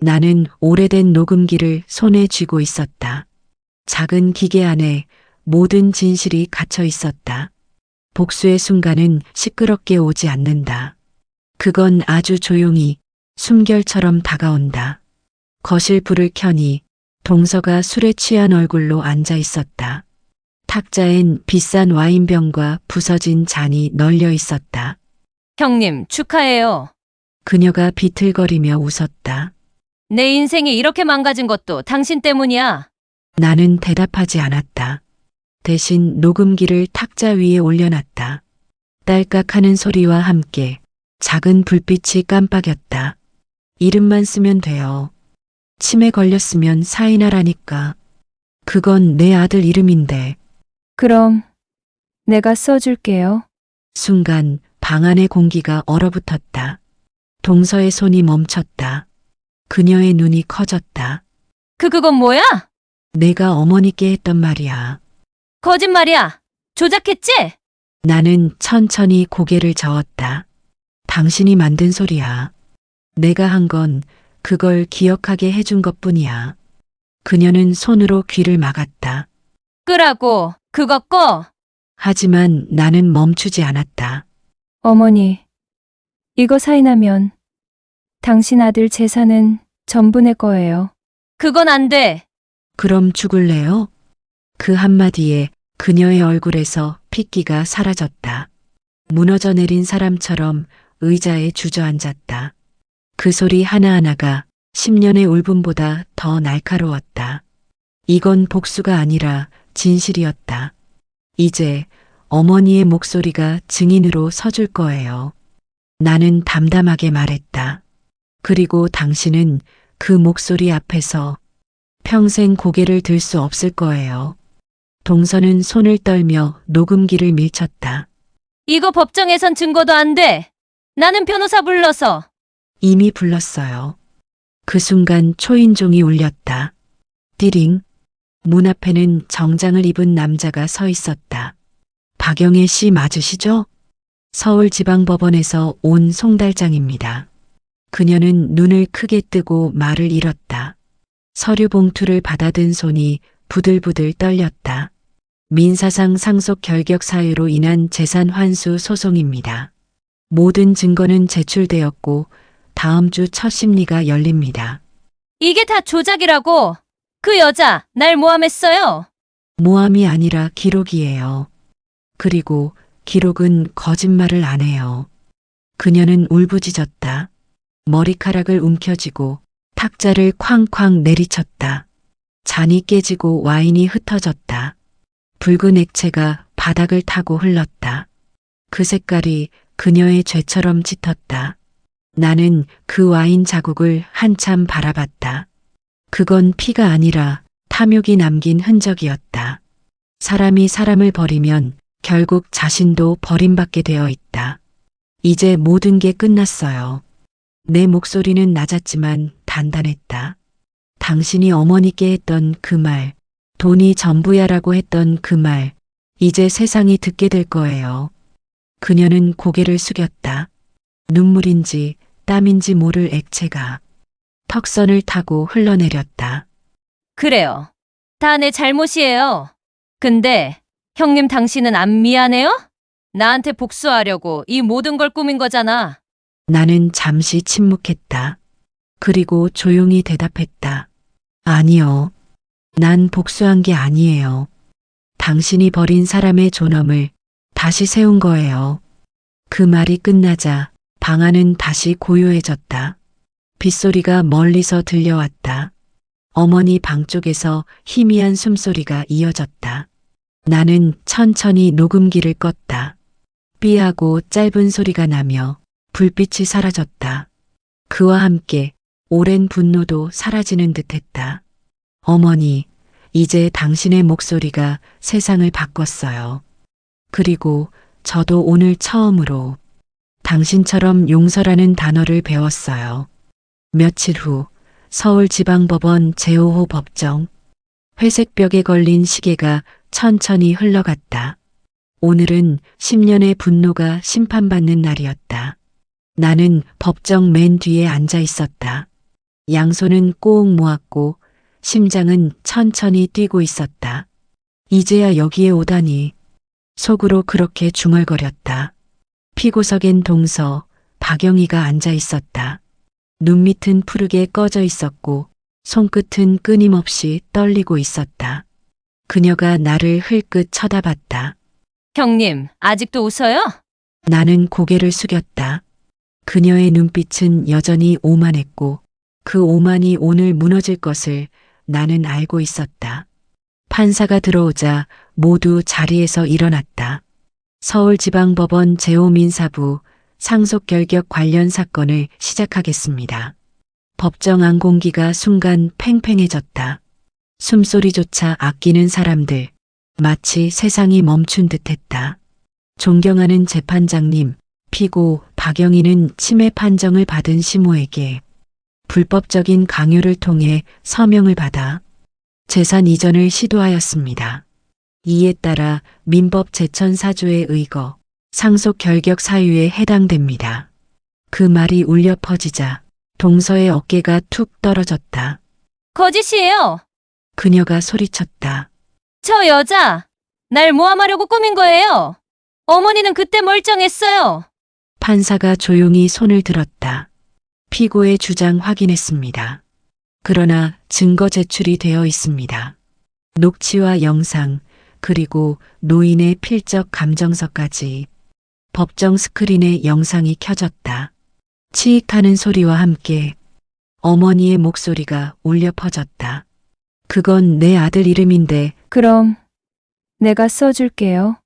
나는 오래된 녹음기를 손에 쥐고 있었다. 작은 기계 안에 모든 진실이 갇혀 있었다. 복수의 순간은 시끄럽게 오지 않는다. 그건 아주 조용히 숨결처럼 다가온다. 거실 불을 켜니 동서가 술에 취한 얼굴로 앉아 있었다. 탁자엔 비싼 와인병과 부서진 잔이 널려 있었다. 형님, 축하해요. 그녀가 비틀거리며 웃었다. 내 인생이 이렇게 망가진 것도 당신 때문이야. 나는 대답하지 않았다. 대신 녹음기를 탁자 위에 올려놨다. 딸깍하는 소리와 함께 작은 불빛이 깜빡였다. 이름만 쓰면 돼요. 치매 걸렸으면 사인하라니까. 그건 내 아들 이름인데. 그럼 내가 써줄게요. 순간 방 안의 공기가 얼어붙었다. 동서의 손이 멈췄다. 그녀의 눈이 커졌다. 그건 뭐야? 내가 어머니께 했던 말이야. 거짓말이야. 조작했지? 나는 천천히 고개를 저었다. 당신이 만든 소리야. 내가 한 건 그걸 기억하게 해준 것뿐이야. 그녀는 손으로 귀를 막았다. 끄라고. 그거 꺼. 하지만 나는 멈추지 않았다. 어머니, 이거 사인하면 당신 아들 재산은 전부 내 거예요. 그건 안 돼. 그럼 죽을래요? 그 한마디에 그녀의 얼굴에서 핏기가 사라졌다. 무너져 내린 사람처럼 의자에 주저앉았다. 그 소리 하나하나가 10년의 울분보다 더 날카로웠다. 이건 복수가 아니라 진실이었다. 이제 어머니의 목소리가 증인으로 서줄 거예요. 나는 담담하게 말했다. 그리고 당신은 그 목소리 앞에서 평생 고개를 들 수 없을 거예요. 동서는 손을 떨며 녹음기를 밀쳤다. 이거 법정에선 증거도 안 돼. 나는 변호사 불러서. 이미 불렀어요. 그 순간 초인종이 울렸다. 띠링. 문 앞에는 정장을 입은 남자가 서 있었다. 박영애 씨 맞으시죠? 서울지방법원에서 온 송달장입니다. 그녀는 눈을 크게 뜨고 말을 잃었다. 서류 봉투를 받아든 손이 부들부들 떨렸다. 민사상 상속 결격 사유로 인한 재산 환수 소송입니다. 모든 증거는 제출되었고 다음 주 첫 심리가 열립니다. 이게 다 조작이라고. 그 여자 날 모함했어요. 모함이 아니라 기록이에요. 그리고 기록은 거짓말을 안 해요. 그녀는 울부짖었다. 머리카락을 움켜쥐고 탁자를 쾅쾅 내리쳤다. 잔이 깨지고 와인이 흩어졌다. 붉은 액체가 바닥을 타고 흘렀다. 그 색깔이 그녀의 죄처럼 짙었다. 나는 그 와인 자국을 한참 바라봤다. 그건 피가 아니라 탐욕이 남긴 흔적이었다. 사람이 사람을 버리면 결국 자신도 버림받게 되어 있다. 이제 모든 게 끝났어요. 내 목소리는 낮았지만 단단했다. 당신이 어머니께 했던 그 말, 돈이 전부야라고 했던 그 말, 이제 세상이 듣게 될 거예요. 그녀는 고개를 숙였다. 눈물인지 땀인지 모를 액체가 턱선을 타고 흘러내렸다. 그래요. 다 내 잘못이에요. 근데 형님 당신은 안 미안해요? 나한테 복수하려고 이 모든 걸 꾸민 거잖아. 나는 잠시 침묵했다. 그리고 조용히 대답했다. 아니요. 난 복수한 게 아니에요. 당신이 버린 사람의 존엄을 다시 세운 거예요. 그 말이 끝나자 방 안은 다시 고요해졌다. 빗소리가 멀리서 들려왔다. 어머니 방 쪽에서 희미한 숨소리가 이어졌다. 나는 천천히 녹음기를 껐다. 삐하고 짧은 소리가 나며 불빛이 사라졌다. 그와 함께 오랜 분노도 사라지는 듯했다. 어머니, 이제 당신의 목소리가 세상을 바꿨어요. 그리고 저도 오늘 처음으로 당신처럼 용서라는 단어를 배웠어요. 며칠 후 서울지방법원 제5호 법정. 회색 벽에 걸린 시계가 천천히 흘러갔다. 오늘은 10년의 분노가 심판받는 날이었다. 나는 법정 맨 뒤에 앉아 있었다. 양손은 꼭 모았고 심장은 천천히 뛰고 있었다. 이제야 여기에 오다니. 속으로 그렇게 중얼거렸다. 피고석엔 동서, 박영희가 앉아 있었다. 눈밑은 푸르게 꺼져 있었고 손끝은 끊임없이 떨리고 있었다. 그녀가 나를 흘끗 쳐다봤다. 형님, 아직도 웃어요? 나는 고개를 숙였다. 그녀의 눈빛은 여전히 오만했고 그 오만이 오늘 무너질 것을 나는 알고 있었다. 판사가 들어오자 모두 자리에서 일어났다. 서울지방법원 제5민사부 상속결격 관련 사건을 시작하겠습니다. 법정 안공기가 순간 팽팽해졌다. 숨소리조차 아끼는 사람들, 마치 세상이 멈춘 듯했다. 존경하는 재판장님, 피고 박영희는 치매 판정을 받은 시모에게 불법적인 강요를 통해 서명을 받아 재산 이전을 시도하였습니다. 이에 따라 민법 제1004조에 의거 상속 결격 사유에 해당됩니다. 그 말이 울려 퍼지자 동서의 어깨가 툭 떨어졌다. 거짓이에요. 그녀가 소리쳤다. 저 여자, 날 모함하려고 꾸민 거예요. 어머니는 그때 멀쩡했어요. 판사가 조용히 손을 들었다. 피고의 주장 확인했습니다. 그러나 증거 제출이 되어 있습니다. 녹취와 영상, 그리고 노인의 필적 감정서까지. 법정 스크린에 영상이 켜졌다. 치익하는 소리와 함께 어머니의 목소리가 울려 퍼졌다. 그건 내 아들 이름인데. 그럼 내가 써줄게요.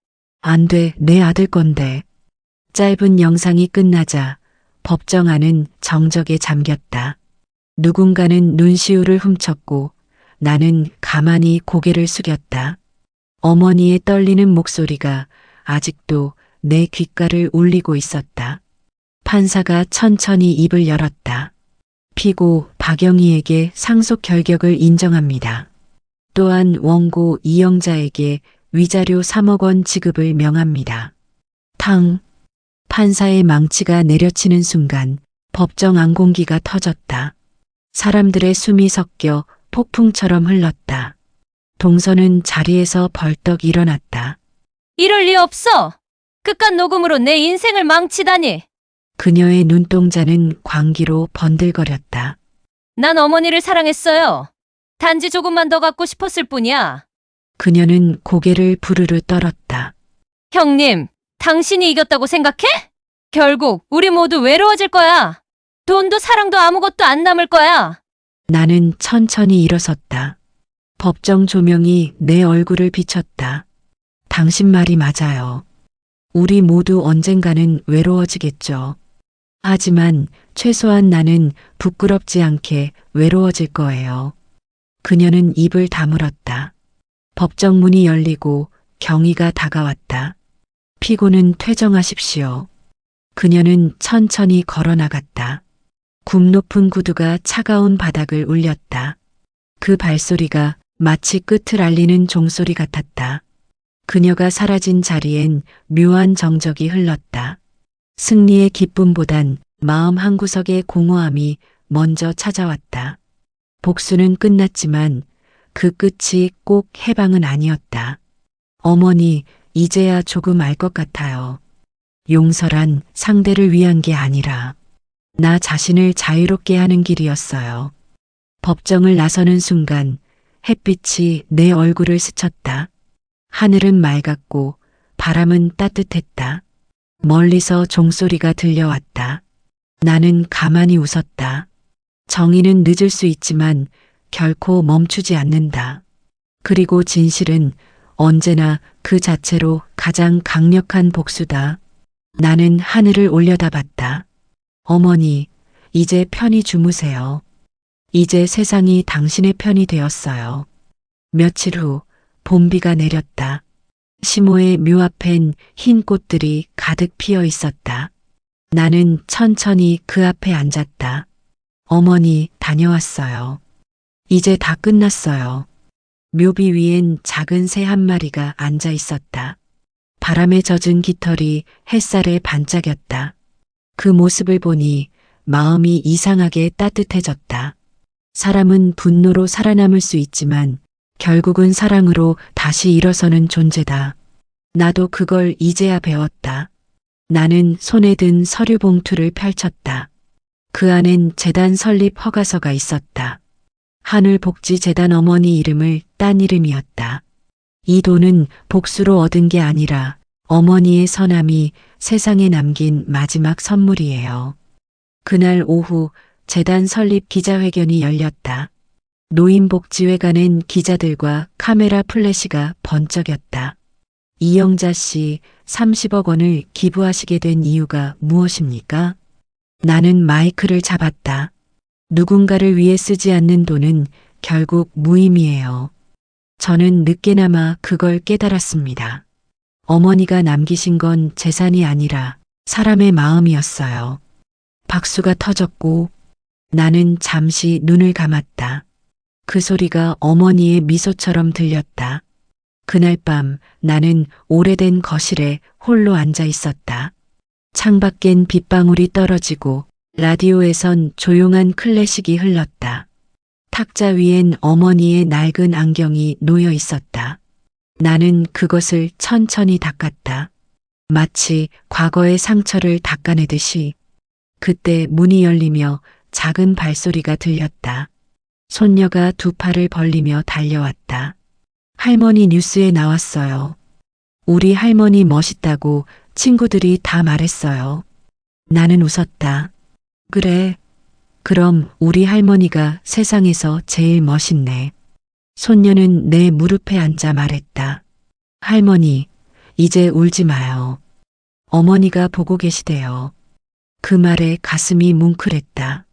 안 돼, 내 아들 건데. 짧은 영상이 끝나자 법정 안은 정적에 잠겼다. 누군가는 눈시울을 훔쳤고 나는 가만히 고개를 숙였다. 어머니의 떨리는 목소리가 아직도 내 귓가를 울리고 있었다. 판사가 천천히 입을 열었다. 피고 박영희에게 상속 결격을 인정합니다. 또한 원고 이영자에게 위자료 3억 원 지급을 명합니다. 탕! 판사의 망치가 내려치는 순간 법정 안공기가 터졌다. 사람들의 숨이 섞여 폭풍처럼 흘렀다. 동서는 자리에서 벌떡 일어났다. 이럴 리 없어. 끝간 녹음으로 내 인생을 망치다니. 그녀의 눈동자는 광기로 번들거렸다. 난 어머니를 사랑했어요. 단지 조금만 더 갖고 싶었을 뿐이야. 그녀는 고개를 부르르 떨었다. 형님, 당신이 이겼다고 생각해? 결국 우리 모두 외로워질 거야. 돈도 사랑도 아무것도 안 남을 거야. 나는 천천히 일어섰다. 법정 조명이 내 얼굴을 비쳤다. 당신 말이 맞아요. 우리 모두 언젠가는 외로워지겠죠. 하지만 최소한 나는 부끄럽지 않게 외로워질 거예요. 그녀는 입을 다물었다. 법정 문이 열리고 경위가 다가왔다. 피고는 퇴정하십시오. 그녀는 천천히 걸어나갔다. 굽 높은 구두가 차가운 바닥을 울렸다. 그 발소리가 마치 끝을 알리는 종소리 같았다. 그녀가 사라진 자리엔 묘한 정적이 흘렀다. 승리의 기쁨보단 마음 한구석의 공허함이 먼저 찾아왔다. 복수는 끝났지만 그 끝이 꼭 해방은 아니었다. 어머니, 이제야 조금 알 것 같아요. 용서란 상대를 위한 게 아니라 나 자신을 자유롭게 하는 길이었어요. 법정을 나서는 순간 햇빛이 내 얼굴을 스쳤다. 하늘은 맑았고 바람은 따뜻했다. 멀리서 종소리가 들려왔다. 나는 가만히 웃었다. 정의는 늦을 수 있지만 결코 멈추지 않는다. 그리고 진실은 언제나 그 자체로 가장 강력한 복수다. 나는 하늘을 올려다봤다. 어머니, 이제 편히 주무세요. 이제 세상이 당신의 편이 되었어요. 며칠 후 봄비가 내렸다. 시모의 묘 앞엔 흰 꽃들이 가득 피어 있었다. 나는 천천히 그 앞에 앉았다. 어머니 다녀왔어요. 이제 다 끝났어요. 묘비 위엔 작은 새 한 마리가 앉아 있었다. 바람에 젖은 깃털이 햇살에 반짝였다. 그 모습을 보니 마음이 이상하게 따뜻해졌다. 사람은 분노로 살아남을 수 있지만 결국은 사랑으로 다시 일어서는 존재다. 나도 그걸 이제야 배웠다. 나는 손에 든 서류 봉투를 펼쳤다. 그 안엔 재단 설립 허가서가 있었다. 하늘복지재단 어머니 이름을 딴 이름이었다. 이 돈은 복수로 얻은 게 아니라 어머니의 선함이 세상에 남긴 마지막 선물이에요. 그날 오후 재단 설립 기자회견이 열렸다. 노인복지회관엔 기자들과 카메라 플래시가 번쩍였다. 이영자 씨 30억 원을 기부하시게 된 이유가 무엇입니까? 나는 마이크를 잡았다. 누군가를 위해 쓰지 않는 돈은 결국 무의미해요. 저는 늦게나마 그걸 깨달았습니다. 어머니가 남기신 건 재산이 아니라 사람의 마음이었어요. 박수가 터졌고 나는 잠시 눈을 감았다. 그 소리가 어머니의 미소처럼 들렸다. 그날 밤 나는 오래된 거실에 홀로 앉아 있었다. 창밖엔 빗방울이 떨어지고 라디오에선 조용한 클래식이 흘렀다. 탁자 위엔 어머니의 낡은 안경이 놓여 있었다. 나는 그것을 천천히 닦았다. 마치 과거의 상처를 닦아내듯이. 그때 문이 열리며 작은 발소리가 들렸다. 손녀가 두 팔을 벌리며 달려왔다. 할머니 뉴스에 나왔어요. 우리 할머니 멋있다고 친구들이 다 말했어요. 나는 웃었다. 그래. 그럼 우리 할머니가 세상에서 제일 멋있네. 손녀는 내 무릎에 앉아 말했다. 할머니, 이제 울지 마요. 어머니가 보고 계시대요. 그 말에 가슴이 뭉클했다.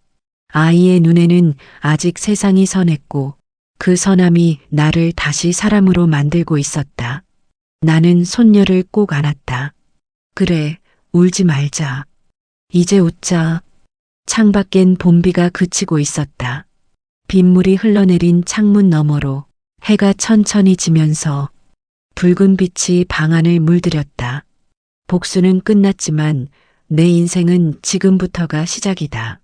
아이의 눈에는 아직 세상이 선했고 그 선함이 나를 다시 사람으로 만들고 있었다. 나는 손녀를 꼭 안았다. 그래, 울지 말자. 이제 웃자. 창밖엔 봄비가 그치고 있었다. 빗물이 흘러내린 창문 너머로 해가 천천히 지면서 붉은 빛이 방 안을 물들였다. 복수는 끝났지만 내 인생은 지금부터가 시작이다.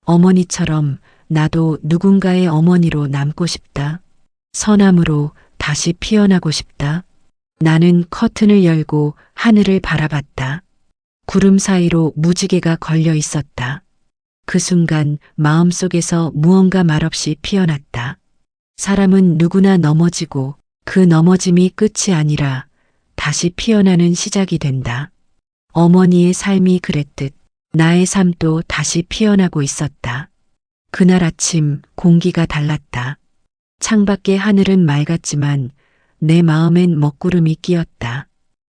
어머니처럼 나도 누군가의 어머니로 남고 싶다. 선함으로 다시 피어나고 싶다. 나는 커튼을 열고 하늘을 바라봤다. 구름 사이로 무지개가 걸려 있었다. 그 순간 마음속에서 무언가 말없이 피어났다. 사람은 누구나 넘어지고 그 넘어짐이 끝이 아니라 다시 피어나는 시작이 된다. 어머니의 삶이 그랬듯 나의 삶도 다시 피어나고 있었다. 그날 아침 공기가 달랐다. 창밖의 하늘은 맑았지만 내 마음엔 먹구름이 끼었다.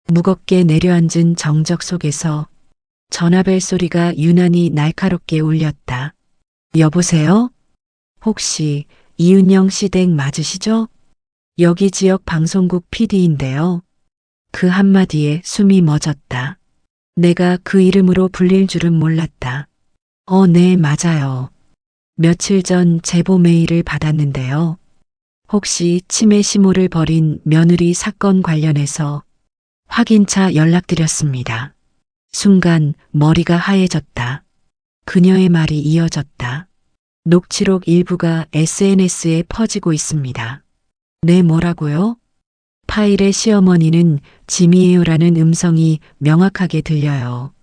무겁게 내려앉은 정적 속에서 전화벨 소리가 유난히 날카롭게 울렸다. 여보세요? 혹시 이은영 씨 댁 맞으시죠? 여기 지역 방송국 PD인데요. 그 한마디에 숨이 멎었다. 내가 그 이름으로 불릴 줄은 몰랐다. 네, 맞아요. 며칠 전 제보 메일을 받았는데요. 혹시 치매 시모를 벌인 며느리 사건 관련해서 확인차 연락드렸습니다. 순간 머리가 하얘졌다. 그녀의 말이 이어졌다. 녹취록 일부가 SNS에 퍼지고 있습니다. 네, 뭐라고요? 파일의 시어머니는 짐이에요라는 음성이 명확하게 들려요.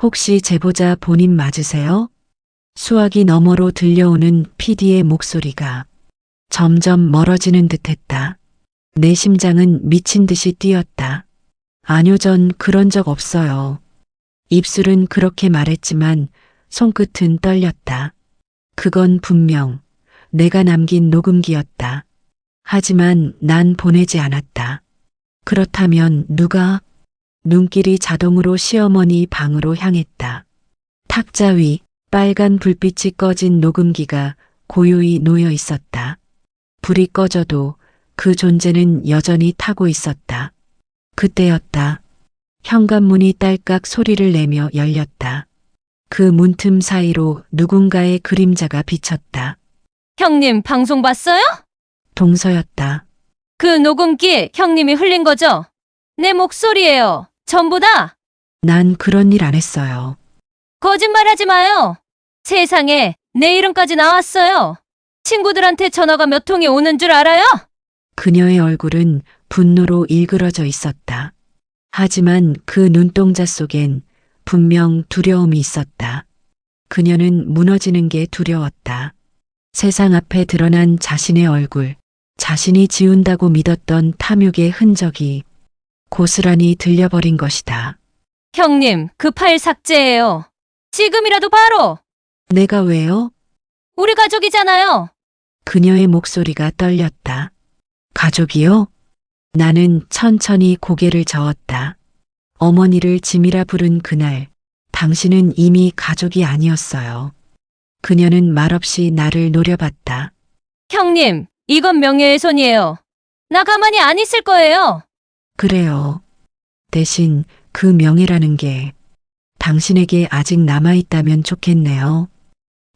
혹시 제보자 본인 맞으세요? 수화기 너머로 들려오는 PD의 목소리가 점점 멀어지는 듯했다. 내 심장은 미친 듯이 뛰었다. 아니요, 전 그런 적 없어요. 입술은 그렇게 말했지만 손끝은 떨렸다. 그건 분명 내가 남긴 녹음기였다. 하지만 난 보내지 않았다. 그렇다면 누가? 눈길이 자동으로 시어머니 방으로 향했다. 탁자 위 빨간 불빛이 꺼진 녹음기가 고요히 놓여 있었다. 불이 꺼져도 그 존재는 여전히 타고 있었다. 그때였다. 현관문이 딸깍 소리를 내며 열렸다. 그 문틈 사이로 누군가의 그림자가 비쳤다. 형님, 방송 봤어요? 동서였다. 그 녹음기 형님이 흘린 거죠? 내 목소리예요. 전부 다. 난 그런 일 안 했어요. 거짓말하지 마요. 세상에 내 이름까지 나왔어요. 친구들한테 전화가 몇 통이 오는 줄 알아요? 그녀의 얼굴은 분노로 일그러져 있었다. 하지만 그 눈동자 속엔 분명 두려움이 있었다. 그녀는 무너지는 게 두려웠다. 세상 앞에 드러난 자신의 얼굴, 자신이 지운다고 믿었던 탐욕의 흔적이 고스란히 들려버린 것이다. 형님, 그 파일 삭제해요. 지금이라도 바로. 내가 왜요? 우리 가족이잖아요. 그녀의 목소리가 떨렸다. 가족이요? 나는 천천히 고개를 저었다. 어머니를 짐이라 부른 그날, 당신은 이미 가족이 아니었어요. 그녀는 말없이 나를 노려봤다. 형님, 이건 명예훼손이에요. 나 가만히 안 있을 거예요. 그래요. 대신 그 명예라는 게 당신에게 아직 남아있다면 좋겠네요.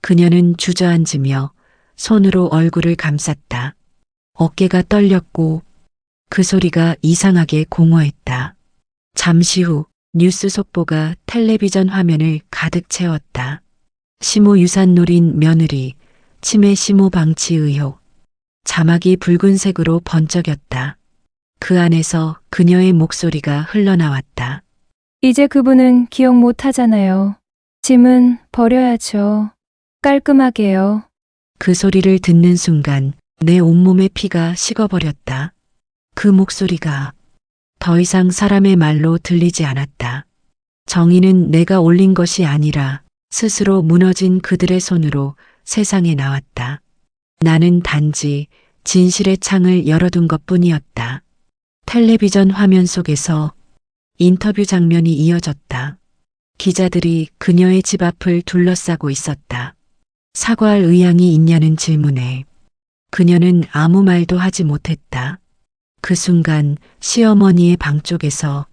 그녀는 주저앉으며 손으로 얼굴을 감쌌다. 어깨가 떨렸고 그 소리가 이상하게 공허했다. 잠시 후 뉴스 속보가 텔레비전 화면을 가득 채웠다. 시모 유산 노린 며느리, 치매 시모 방치 의혹. 자막이 붉은색으로 번쩍였다. 그 안에서 그녀의 목소리가 흘러나왔다. 이제 그분은 기억 못 하잖아요. 짐은 버려야죠. 깔끔하게요. 그 소리를 듣는 순간 내 온몸의 피가 식어버렸다. 그 목소리가 더 이상 사람의 말로 들리지 않았다. 정의는 내가 올린 것이 아니라 스스로 무너진 그들의 손으로 세상에 나왔다. 나는 단지 진실의 창을 열어둔 것뿐이었다. 텔레비전 화면 속에서 인터뷰 장면이 이어졌다. 기자들이 그녀의 집 앞을 둘러싸고 있었다. 사과할 의향이 있냐는 질문에 그녀는 아무 말도 하지 못했다. 그 순간 시어머니의 방 쪽에서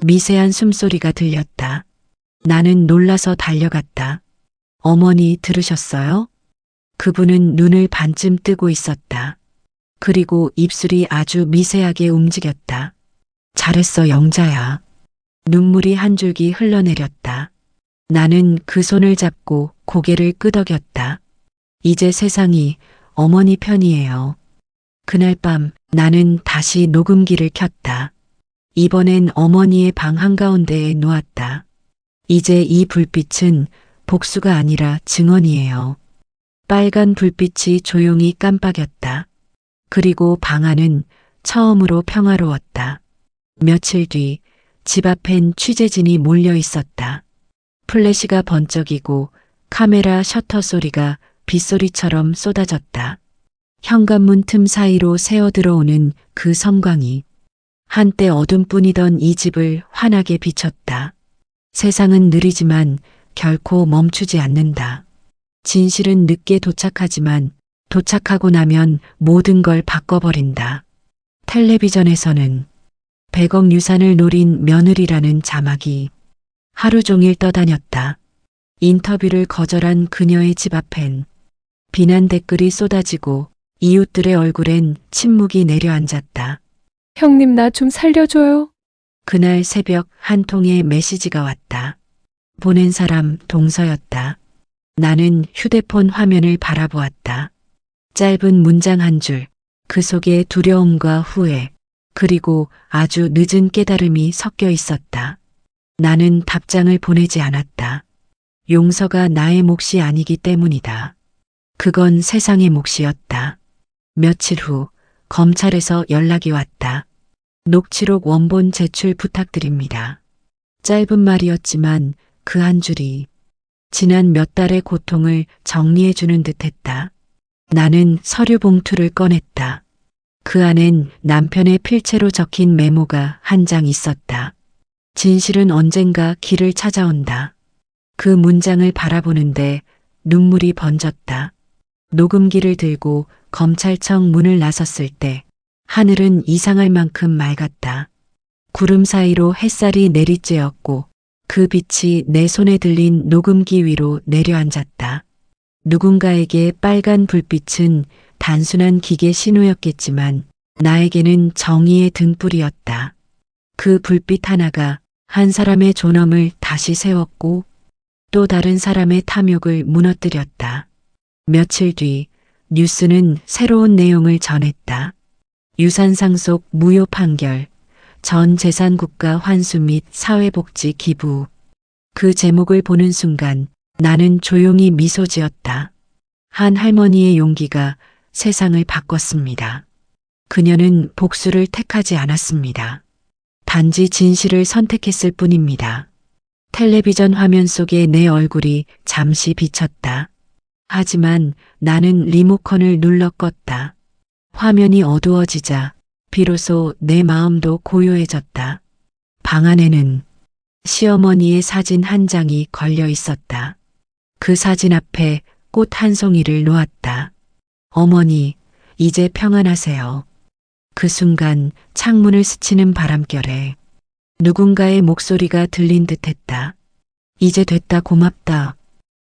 미세한 숨소리가 들렸다. 나는 놀라서 달려갔다. 어머니 들으셨어요? 그분은 눈을 반쯤 뜨고 있었다. 그리고 입술이 아주 미세하게 움직였다. 잘했어, 영자야. 눈물이 한 줄기 흘러내렸다. 나는 그 손을 잡고 고개를 끄덕였다. 이제 세상이 어머니 편이에요. 그날 밤 나는 다시 녹음기를 켰다. 이번엔 어머니의 방 한가운데에 놓았다. 이제 이 불빛은 복수가 아니라 증언이에요. 빨간 불빛이 조용히 깜빡였다. 그리고 방 안은 처음으로 평화로웠다. 며칠 뒤 집 앞엔 취재진이 몰려 있었다. 플래시가 번쩍이고 카메라 셔터 소리가 빗소리처럼 쏟아졌다. 현관문 틈 사이로 새어 들어오는 그 성광이 한때 어둠뿐이던 이 집을 환하게 비췄다. 세상은 느리지만 결코 멈추지 않는다. 진실은 늦게 도착하지만 도착하고 나면 모든 걸 바꿔버린다. 텔레비전에서는 100억 유산을 노린 며느리라는 자막이 하루 종일 떠다녔다. 인터뷰를 거절한 그녀의 집 앞엔 비난 댓글이 쏟아지고 이웃들의 얼굴엔 침묵이 내려앉았다. 형님, 나 좀 살려줘요. 그날 새벽 한 통의 메시지가 왔다. 보낸 사람 동서였다. 나는 휴대폰 화면을 바라보았다. 짧은 문장 한 줄, 그 속에 두려움과 후회, 그리고 아주 늦은 깨달음이 섞여 있었다. 나는 답장을 보내지 않았다. 용서가 나의 몫이 아니기 때문이다. 그건 세상의 몫이었다. 며칠 후 검찰에서 연락이 왔다. 녹취록 원본 제출 부탁드립니다. 짧은 말이었지만 그 한 줄이 지난 몇 달의 고통을 정리해 주는 듯했다. 나는 서류 봉투를 꺼냈다. 그 안엔 남편의 필체로 적힌 메모가 한 장 있었다. 진실은 언젠가 길을 찾아온다. 그 문장을 바라보는데 눈물이 번졌다. 녹음기를 들고 검찰청 문을 나섰을 때 하늘은 이상할 만큼 맑았다. 구름 사이로 햇살이 내리쬐었고 그 빛이 내 손에 들린 녹음기 위로 내려앉았다. 누군가에게 빨간 불빛은 단순한 기계 신호였겠지만 나에게는 정의의 등불이었다. 그 불빛 하나가 한 사람의 존엄을 다시 세웠고 또 다른 사람의 탐욕을 무너뜨렸다. 며칠 뒤 뉴스는 새로운 내용을 전했다. 유산 상속 무효 판결, 전 재산 국가 환수 및 사회복지 기부. 그 제목을 보는 순간 나는 조용히 미소 지었다. 한 할머니의 용기가 세상을 바꿨습니다. 그녀는 복수를 택하지 않았습니다. 단지 진실을 선택했을 뿐입니다. 텔레비전 화면 속에 내 얼굴이 잠시 비쳤다. 하지만 나는 리모컨을 눌러 껐다. 화면이 어두워지자 비로소 내 마음도 고요해졌다. 방 안에는 시어머니의 사진 한 장이 걸려 있었다. 그 사진 앞에 꽃 한 송이를 놓았다. 어머니, 이제 평안하세요. 그 순간 창문을 스치는 바람결에 누군가의 목소리가 들린 듯했다. 이제 됐다, 고맙다.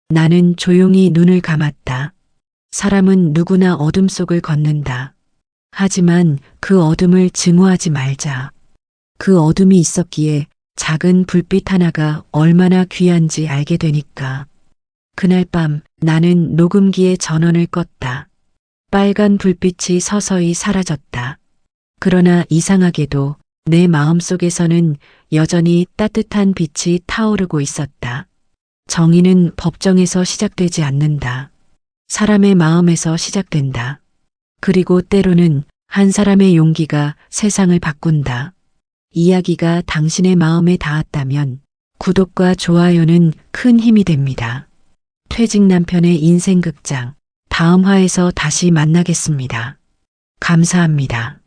나는 조용히 눈을 감았다. 사람은 누구나 어둠 속을 걷는다. 하지만 그 어둠을 증오하지 말자. 그 어둠이 있었기에 작은 불빛 하나가 얼마나 귀한지 알게 되니까. 그날 밤 나는 녹음기의 전원을 껐다. 빨간 불빛이 서서히 사라졌다. 그러나 이상하게도 내 마음속에서는 여전히 따뜻한 빛이 타오르고 있었다. 정의는 법정에서 시작되지 않는다. 사람의 마음에서 시작된다. 그리고 때로는 한 사람의 용기가 세상을 바꾼다. 이야기가 당신의 마음에 닿았다면 구독과 좋아요는 큰 힘이 됩니다. 퇴직 남편의 인생극장, 다음 화에서 다시 만나겠습니다. 감사합니다.